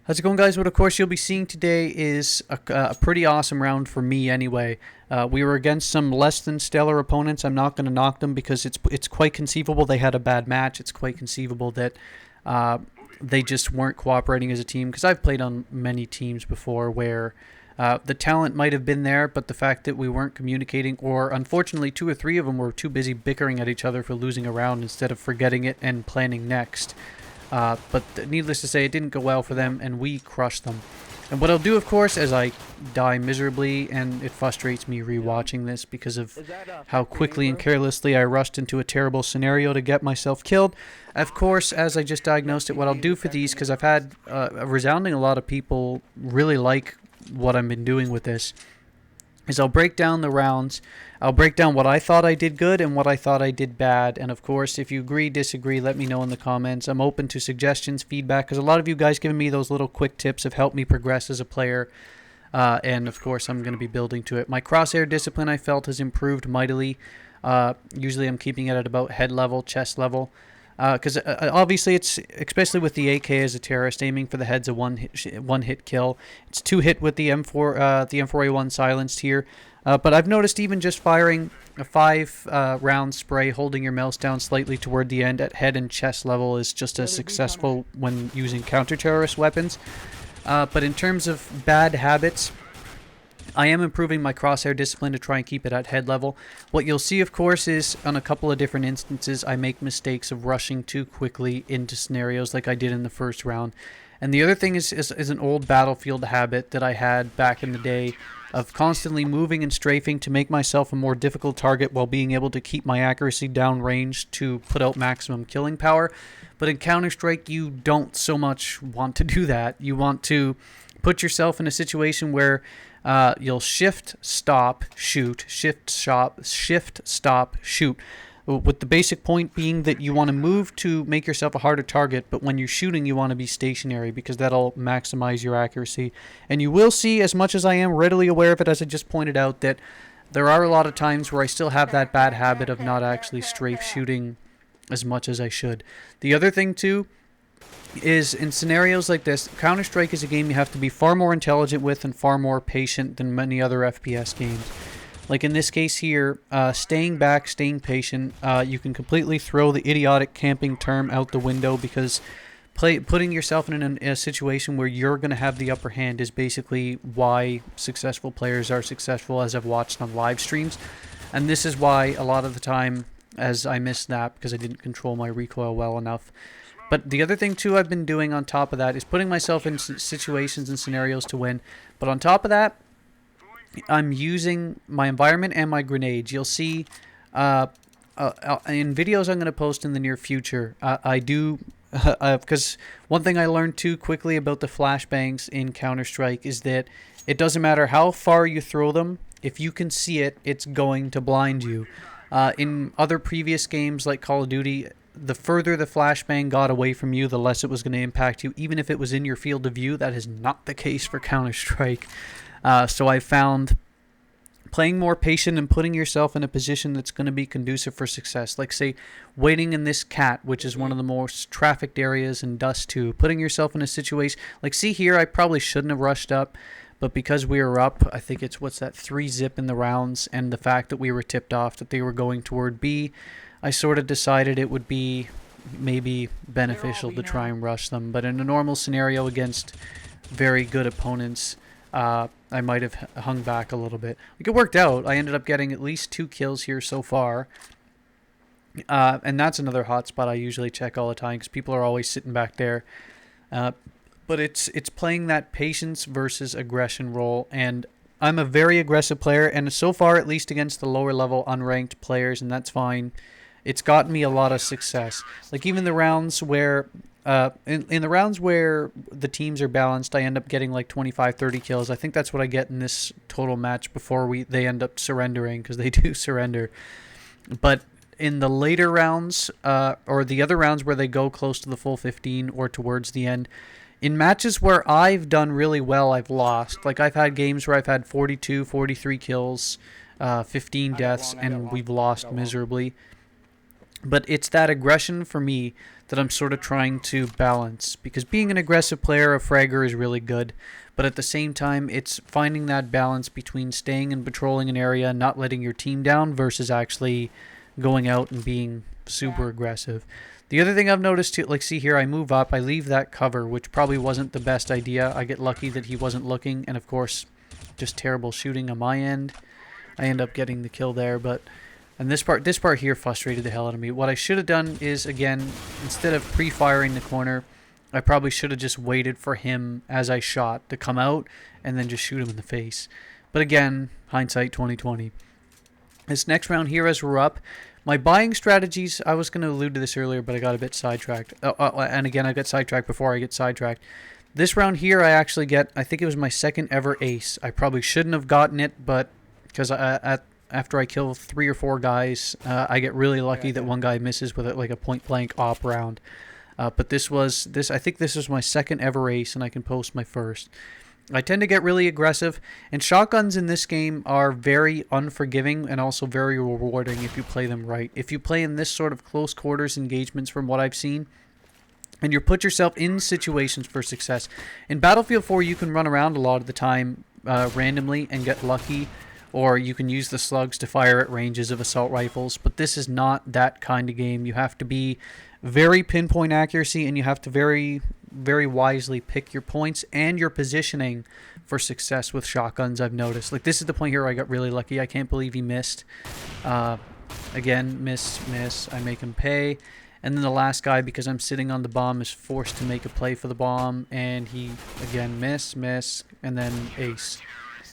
How's it going, guys? What, of course, you'll be seeing today is a pretty awesome round for me anyway. We were against some less than stellar opponents. I'm not going to knock them because it's quite conceivable they had a bad match. It's quite conceivable that they just weren't cooperating as a team, because I've played on many teams before where the talent might have been there, but the fact that we weren't communicating, or unfortunately two or three of them were too busy bickering at each other for losing a round instead of forgetting it and planning next. But needless to say, it didn't go well for them, and we crushed them. And what I'll do, of course, as I die miserably, and it frustrates me rewatching this because of how quickly and carelessly I rushed into a terrible scenario to get myself killed. Of course, as I just diagnosed it, what I'll do for these, because I've had a resounding a lot of people really like what I've been doing with this, is I'll break down the rounds. I'll break down what I thought I did good and what I thought I did bad. And of course, if you agree, disagree, let me know in the comments. I'm open to suggestions, feedback, because a lot of you guys giving me those little quick tips have helped me progress as a player. And of course, I'm going to be building to it. My crosshair discipline, I felt, has improved mightily. Usually I'm keeping it at about head level, chest level. Because obviously it's, especially with the AK as a terrorist, aiming for the head's a one hit kill. It's 2-hit with the M4A1 silenced here. But I've noticed even just firing a 5 round spray, holding your mouse down slightly toward the end at head and chest level is just as successful when using counter-terrorist weapons. But in terms of bad habits, I am improving my crosshair discipline to try and keep it at head level. What you'll see, of course, is on a couple of different instances, I make mistakes of rushing too quickly into scenarios like I did in the first round. And the other thing is an old Battlefield habit that I had back in the day of constantly moving and strafing to make myself a more difficult target while being able to keep my accuracy downrange to put out maximum killing power. But in Counter-Strike, you don't so much want to do that. You want to put yourself in a situation where you'll shift, stop, shoot, shift, stop, shoot. With the basic point being that you want to move to make yourself a harder target, but when you're shooting, you want to be stationary because that'll maximize your accuracy. And you will see, as much as I am readily aware of it, as I just pointed out, that there are a lot of times where I still have that bad habit of not actually strafe shooting as much as I should. The other thing, too, is in scenarios like this, Counter-Strike is a game you have to be far more intelligent with and far more patient than many other FPS games. Like in this case here, staying back, staying patient, you can completely throw the idiotic camping term out the window because putting yourself in a situation where you're going to have the upper hand is basically why successful players are successful, as I've watched on live streams. And this is why a lot of the time, as I missed that because I didn't control my recoil well enough. But the other thing, too, I've been doing on top of that is putting myself in situations and scenarios to win. But on top of that, I'm using my environment and my grenades. You'll see in videos I'm going to post in the near future, I do, because one thing I learned too quickly about the flashbangs in Counter-Strike is that it doesn't matter how far you throw them, if you can see it, it's going to blind you. In other previous games like Call of Duty, the further the flashbang got away from you, the less it was going to impact you, even if it was in your field of view. That is not the case for Counter-Strike. So I found playing more patient and putting yourself in a position that's going to be conducive for success. Like, say, waiting in this cat, which is one of the most trafficked areas in Dust2. Putting yourself in a situation, like, see here, I probably shouldn't have rushed up, but because we were up, I think it's, 3-zip in the rounds, and the fact that we were tipped off that they were going toward B, I sort of decided it would be maybe beneficial to try and rush them. But in a normal scenario against very good opponents, I might have hung back a little bit. Like, it worked out. I ended up getting at least 2 kills here so far. And that's another hot spot I usually check all the time because people are always sitting back there. But it's playing that patience versus aggression role, and I'm a very aggressive player, and so far, at least against the lower level unranked players, and that's fine, it's gotten me a lot of success. Like even the rounds where in the rounds where the teams are balanced, I end up getting like 25, 30 kills. I think that's what I get in this total match before they end up surrendering, because they do surrender. But in the later rounds, or the other rounds where they go close to the full 15 or towards the end, in matches where I've done really well, I've lost. Like I've had games where I've had 42, 43 kills, 15 deaths, and we've lost miserably. But it's that aggression for me that I'm sort of trying to balance, because being an aggressive player, a fragger, is really good, but at the same time, it's finding that balance between staying and patrolling an area, not letting your team down, versus actually going out and being super aggressive. The other thing I've noticed too, like see here, I move up, I leave that cover, which probably wasn't the best idea. I get lucky that he wasn't looking, and of course, just terrible shooting on my end. I end up getting the kill there, but and this part here frustrated the hell out of me. What I should have done is, again, instead of pre-firing the corner, I probably should have just waited for him as I shot to come out and then just shoot him in the face. But again, hindsight 2020. This next round here, as we're up, my buying strategies, I was going to allude to this earlier, but I got a bit sidetracked. And again, I got sidetracked before I get sidetracked. This round here, I actually get, I think it was my second ever ace. I probably shouldn't have gotten it, but because after I kill 3 or 4 guys, I get really lucky that one guy misses with like a point-blank op round. But I think this was my second ever ace, and I can post my first. I tend to get really aggressive, and shotguns in this game are very unforgiving and also very rewarding if you play them right. If you play in this sort of close quarters engagements, from what I've seen, and you put yourself in situations for success. In Battlefield 4, you can run around a lot of the time randomly and get lucky, or you can use the slugs to fire at ranges of assault rifles, but this is not that kind of game. You have to be very pinpoint accuracy, and you have to very, very wisely pick your points and your positioning for success with shotguns, I've noticed. Like, this is the point here where I got really lucky. I can't believe he missed. Again, miss. I make him pay. And then the last guy, because I'm sitting on the bomb, is forced to make a play for the bomb, and he, again, miss, and then ace.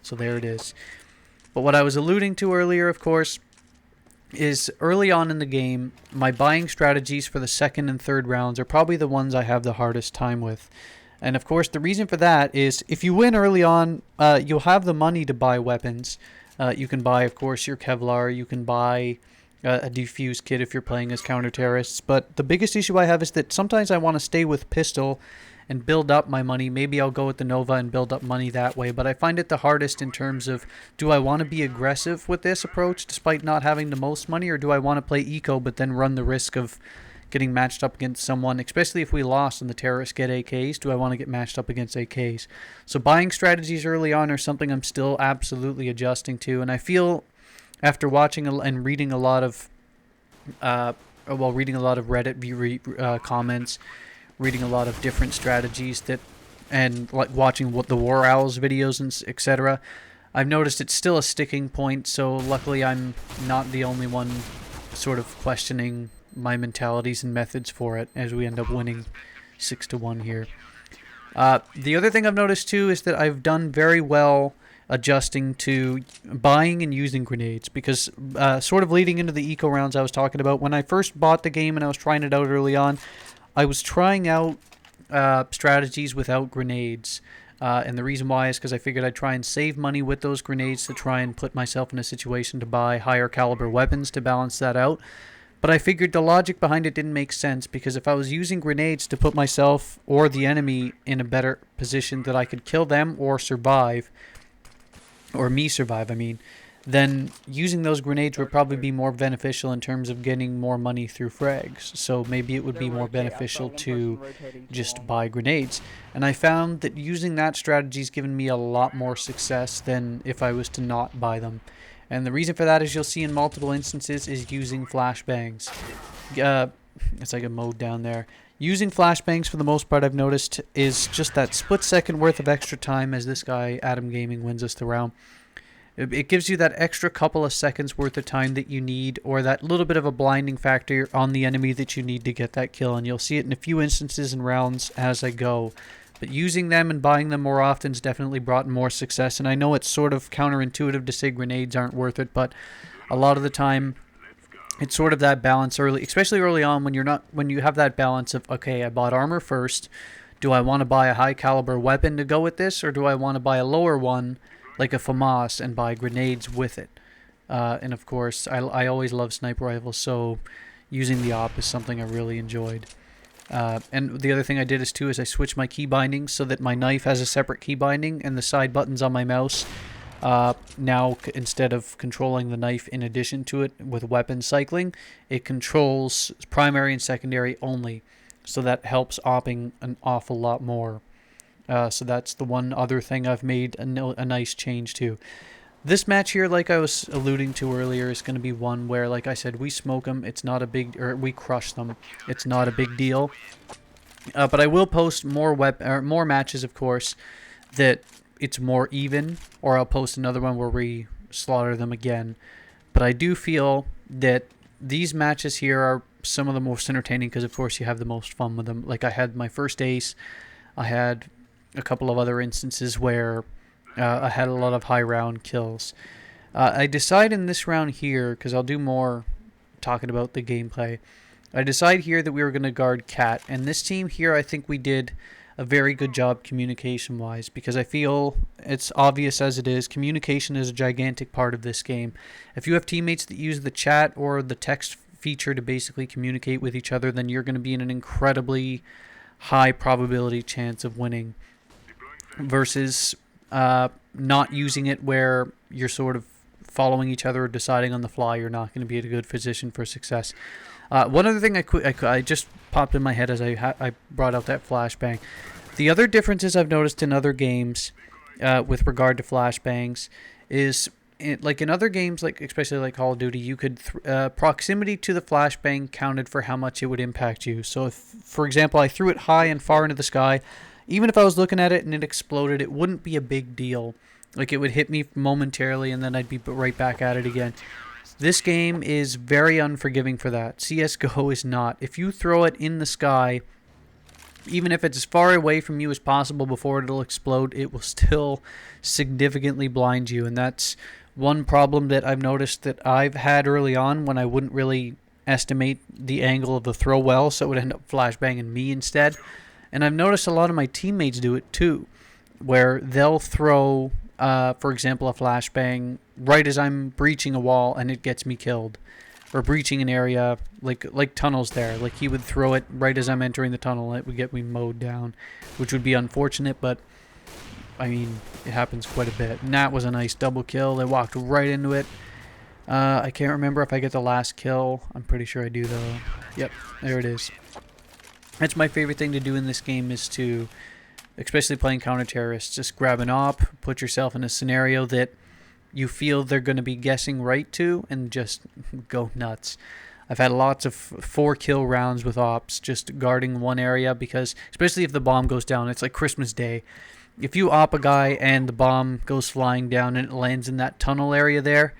So there it is. But what I was alluding to earlier, of course, is early on in the game, my buying strategies for the second and third rounds are probably the ones I have the hardest time with. And of course, the reason for that is if you win early on, you'll have the money to buy weapons. You can buy, of course, your Kevlar. You can buy a defuse kit if you're playing as counter-terrorists. But the biggest issue I have is that sometimes I want to stay with pistol and build up my money. Maybe I'll go with the Nova and build up money that way, but I find it the hardest in terms of, do I want to be aggressive with this approach despite not having the most money, or do I want to play eco but then run the risk of getting matched up against someone, especially if we lost and the terrorists get AKs? Do I want to get matched up against AKs? So buying strategies early on are something I'm still absolutely adjusting to, and I feel after watching and reading a lot of Reddit view comments, reading a lot of different strategies and like watching what the War Owls videos and etc., I've noticed it's still a sticking point. So luckily I'm not the only one sort of questioning my mentalities and methods for it, as we end up winning 6-1 here. The other thing I've noticed too is that I've done very well adjusting to buying and using grenades, because sort of leading into the eco rounds I was talking about, when I first bought the game and I was trying it out early on, I was trying out strategies without grenades, and the reason why is because I figured I'd try and save money with those grenades to try and put myself in a situation to buy higher caliber weapons to balance that out. But I figured the logic behind it didn't make sense, because if I was using grenades to put myself or the enemy in a better position that I could kill them or survive, or me survive, I mean, then using those grenades would probably be more beneficial in terms of getting more money through frags. So maybe it would be more beneficial to just buy grenades. And I found that using that strategy's given me a lot more success than if I was to not buy them. And the reason for that, as you'll see in multiple instances, is using flashbangs. It's like a mode down there. Using flashbangs, for the most part, I've noticed, is just that split second worth of extra time, as this guy, Adam Gaming, wins us the round. It gives you that extra couple of seconds worth of time that you need, or that little bit of a blinding factor on the enemy that you need to get that kill. And you'll see it in a few instances in rounds as I go. But using them and buying them more often has definitely brought more success. And I know it's sort of counterintuitive to say grenades aren't worth it, but a lot of the time it's sort of that balance early, especially early on, when you have that balance of, okay, I bought armor first. Do I want to buy a high caliber weapon to go with this, or do I want to buy a lower one like a FAMAS and buy grenades with it? And of course, I always love sniper rifles, so using the op is something I really enjoyed. And the other thing I did is I switched my key bindings so that my knife has a separate key binding, and the side buttons on my mouse now, instead of controlling the knife in addition to it with weapon cycling, it controls primary and secondary only. so that helps opping an awful lot more. So that's the one other thing I've made a nice change to. This match here, like I was alluding to earlier, is going to be one where, like I said, we smoke them. It's not a big, or we crush them. It's not a big deal. But I will post more matches, of course, that it's more even, or I'll post another one where we slaughter them again. But I do feel that these matches here are some of the most entertaining because, of course, you have the most fun with them. Like I had my first ace. I had a couple of other instances where I had a lot of high round kills. I decide in this round here, because I'll do more talking about the gameplay, I decide here that we were going to guard Cat. And this team here, I think we did a very good job communication-wise, because I feel it's obvious as it is, communication is a gigantic part of this game. If you have teammates that use the chat or the text feature to basically communicate with each other, then you're going to be in an incredibly high probability chance of winning, versus not using it where you're sort of following each other or deciding on the fly. You're not going to be in a good position for success. One other thing I just popped in my head as I brought out that flashbang. The other differences I've noticed in other games with regard to flashbangs is, like in other games, like especially like Call of Duty, you could proximity to the flashbang counted for how much it would impact you. So if, for example, I threw it high and far into the sky, even if I was looking at it and it exploded, it wouldn't be a big deal. Like it would hit me momentarily and then I'd be right back at it again. This game is very unforgiving for that. CSGO is not. If you throw it in the sky, even if it's as far away from you as possible before it'll explode, it will still significantly blind you. And that's one problem that I've noticed that I've had early on when I wouldn't really estimate the angle of the throw well, so it would end up flashbanging me instead. And I've noticed a lot of my teammates do it too, where they'll throw, for example, a flashbang right as I'm breaching a wall and it gets me killed. Or breaching an area, like tunnels there. Like he would throw it right as I'm entering the tunnel and it would get me mowed down, which would be unfortunate, but I mean, it happens quite a bit. And that was a nice double kill. They walked right into it. I can't remember if I get the last kill. I'm pretty sure I do though. Yep, there it is. That's my favorite thing to do in this game, is to, especially playing counter-terrorists, just grab an op, put yourself in a scenario that you feel they're going to be guessing right to, and just go nuts. I've had lots of 4-kill rounds with ops, just guarding one area, because especially if the bomb goes down, it's like Christmas Day. If you op a guy and the bomb goes flying down and it lands in that tunnel area there,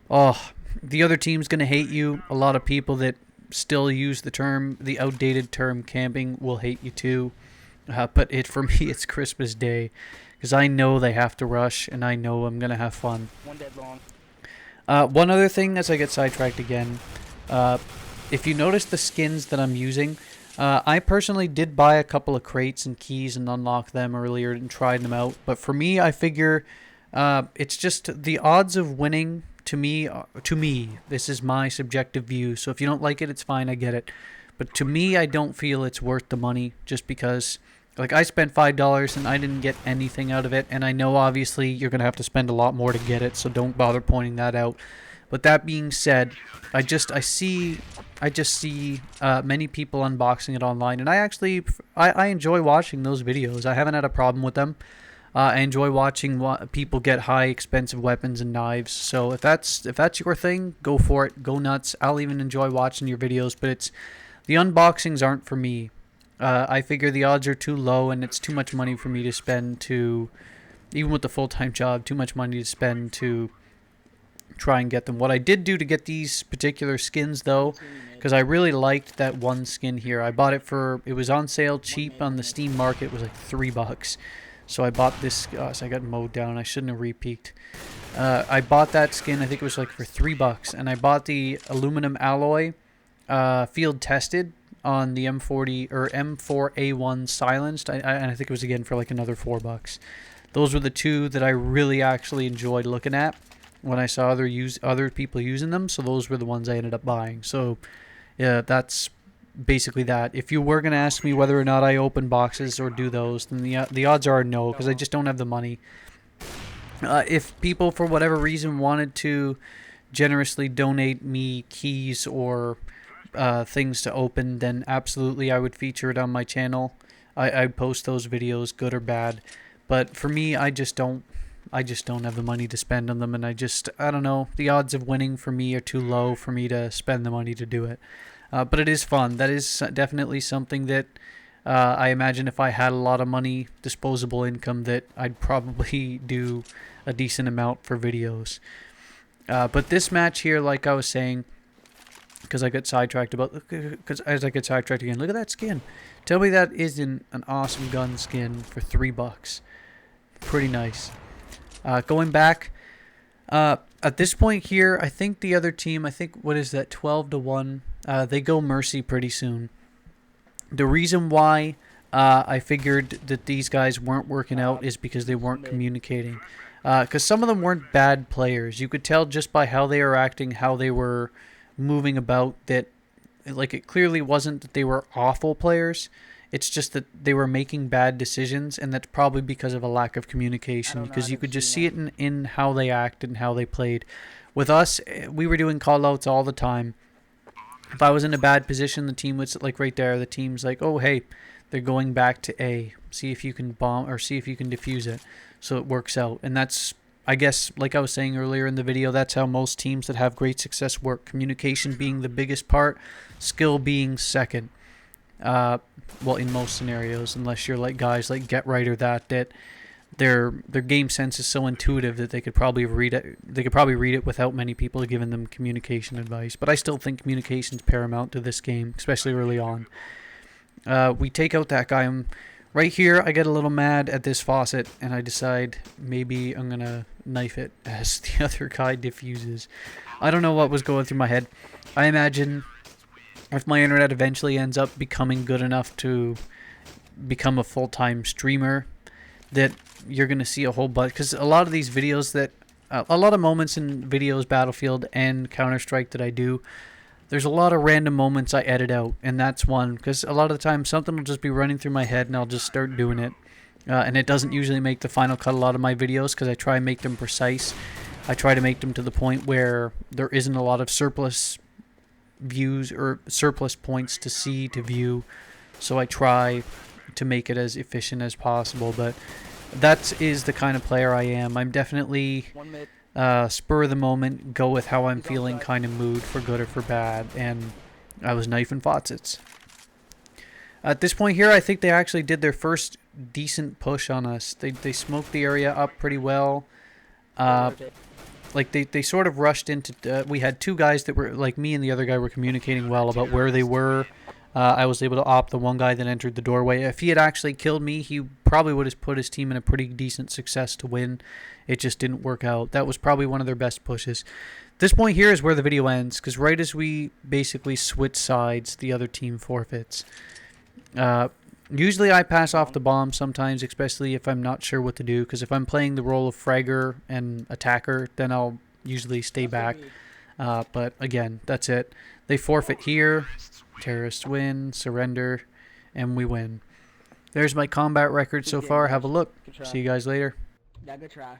oh, the other team's going to hate you. A lot of people that still use the outdated term camping will hate you too. But for me, it's Christmas Day, because I know they have to rush, and I know I'm going to have fun. One dead long. One other thing as I get sidetracked again, if you notice the skins that I'm using, I personally did buy a couple of crates and keys and unlock them earlier and tried them out. But for me, I figure it's just the odds of winning, to me, this is my subjective view. So if you don't like it, it's fine, I get it. But to me, I don't feel it's worth the money, just because, like, I spent $5 and I didn't get anything out of it. And I know, obviously, you're going to have to spend a lot more to get it, so don't bother pointing that out. But that being said, I just see many people unboxing it online, and I enjoy watching those videos. I haven't had a problem with them. I enjoy watching people get high, expensive weapons and knives. So if that's your thing, go for it. Go nuts. I'll even enjoy watching your videos, but the unboxings aren't for me. I figure the odds are too low, and it's too much money for me to spend to, even with the full-time job, too much money to spend to try and get them. What I did do to get these particular skins, though, because I really liked that one skin here. I bought it was on sale cheap on the Steam market. It was like $3. So I bought this. So I got mowed down. I shouldn't have re-peeked. I bought that skin. I think it was like for $3, and I bought the aluminum alloy, field tested on the M40 or M4A1 silenced. And I think it was again for like another $4. Those were the two that I really actually enjoyed looking at when I saw other people using them. So those were the ones I ended up buying. So yeah, that's basically that. If you were going to ask me whether or not I open boxes or do those, then the odds are no, because I just don't have the money. If people for whatever reason wanted to generously donate me keys or things to open, then absolutely I would feature it on my channel. I'd post those videos, good or bad. But for me, I just don't have the money to spend on them, and I don't know. The odds of winning for me are too low for me to spend the money to do it. But it is fun. That is definitely something that I imagine if I had a lot of money, disposable income, that I'd probably do a decent amount for videos. But this match here, like I was saying, because I got sidetracked as I get sidetracked again, look at that skin. Tell me that isn't an awesome gun skin for $3. Pretty nice. Going back, at this point here, I think the other team, what is that, 12-1, they go Mercy pretty soon. The reason why I figured that these guys weren't working out is because they weren't communicating. Because some of them weren't bad players. You could tell just by how they were acting, how they were moving about, that like it clearly wasn't that they were awful players. It's just that they were making bad decisions, and that's probably because of a lack of communication, because you could just see it in how they acted and how they played. With us, we were doing call-outs all the time. If I was in a bad position, the team was like right there. The team's like, oh, hey, they're going back to A. See if you can bomb, or see if you can defuse it, so it works out. And that's, I guess, like I was saying earlier in the video, that's how most teams that have great success work. Communication being the biggest part, skill being second. Well, in most scenarios, unless you're like guys like Get Right or that their game sense is so intuitive that they could probably read it. They could probably read it without many people giving them communication advice. But I still think communication is paramount to this game, especially early on. We take out that guy. Right here, I get a little mad at this faucet, and I decide maybe I'm gonna knife it as the other guy diffuses. I don't know what was going through my head. I imagine if my internet eventually ends up becoming good enough to become a full-time streamer, that you're going to see a whole bunch, because a lot of these videos that a lot of moments in videos, Battlefield and Counter-Strike that I do, there's a lot of random moments I edit out, and that's one, because a lot of the time something will just be running through my head and I'll just start doing it, and it doesn't usually make the final cut a lot of my videos, because I try and make them precise. I try to make them to the point where there isn't a lot of surplus views or surplus points to see, to view, so I try to make it as efficient as possible. But that is the kind of player I am. I'm definitely spur of the moment, go with how I'm feeling kind of mood, for good or for bad, and I was knifing faucets. At this point here, I think they actually did their first decent push on us. They smoked the area up pretty well. Like they sort of rushed into. We had two guys that were like, me and the other guy were communicating well about where they were. I was able to op the one guy that entered the doorway. If he had actually killed me, he probably would have put his team in a pretty decent success to win. It just didn't work out. That was probably one of their best pushes. This point here is where the video ends, because right as we basically switch sides, the other team forfeits. Usually I pass off the bomb sometimes, especially if I'm not sure what to do, because if I'm playing the role of fragger and attacker, then I'll usually stay back. But again, that's it. They forfeit here. Terrorists win, surrender, and we win. There's my combat record so far. Have a look. See you guys later. Yeah, good try.